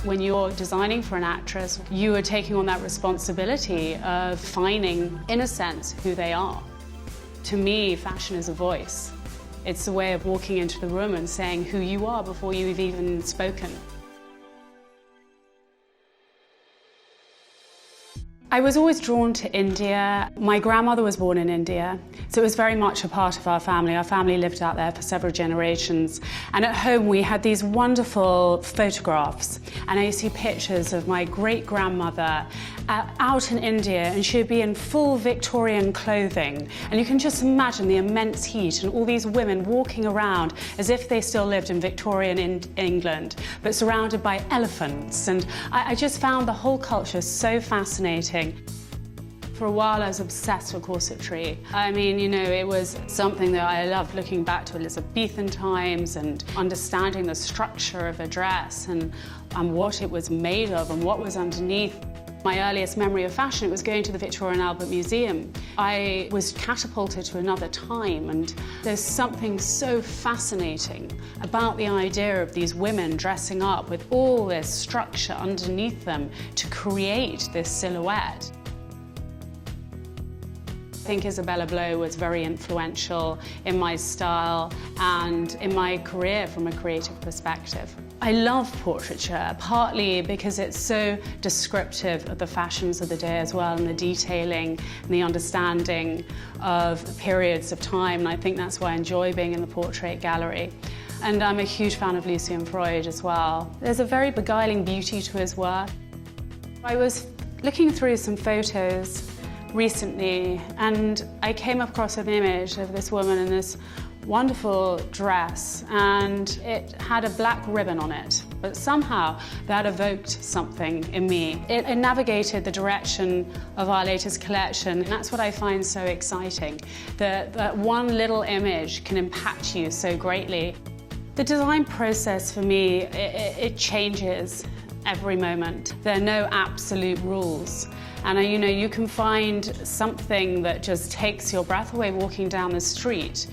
When you're designing for an actress, you are taking on that responsibility of defining, in a sense, who they are. To me, fashion is a voice. It's a way of walking into the room and saying who you are before you've even spoken. I was always drawn to India. My grandmother was born in India, so it was very much a part of our family. Our family lived out there for several generations. And at home we had these wonderful photographs. And I used to see pictures of my great-grandmother out in India, and she would be in full Victorian clothing. And you can just imagine the immense heat and all these women walking around as if they still lived in Victorian England, but surrounded by elephants. And I just found the whole culture so fascinating. For a while I was obsessed with corsetry. I mean, you know, it was something that I loved, looking back to Elizabethan times and understanding the structure of a dress and what it was made of and what was underneath. My earliest memory of fashion, it was going to the Victoria and Albert Museum. I was catapulted to another time, and there's something so fascinating about the idea of these women dressing up with all this structure underneath them to create this silhouette. I think Isabella Blow was very influential in my style and in my career from a creative perspective. I love portraiture, partly because it's so descriptive of the fashions of the day as well, and the detailing and the understanding of periods of time, and I think that's why I enjoy being in the portrait gallery. And I'm a huge fan of Lucian Freud as well. There's a very beguiling beauty to his work. I was looking through some photos recently, and I came across an image of this woman in this wonderful dress, and it had a black ribbon on it, but somehow that evoked something in me. It navigated the direction of our latest collection, and that's what I find so exciting, that one little image can impact you so greatly. The design process for me, it changes every moment. There are no absolute rules. And you know, you can find something that just takes your breath away walking down the street.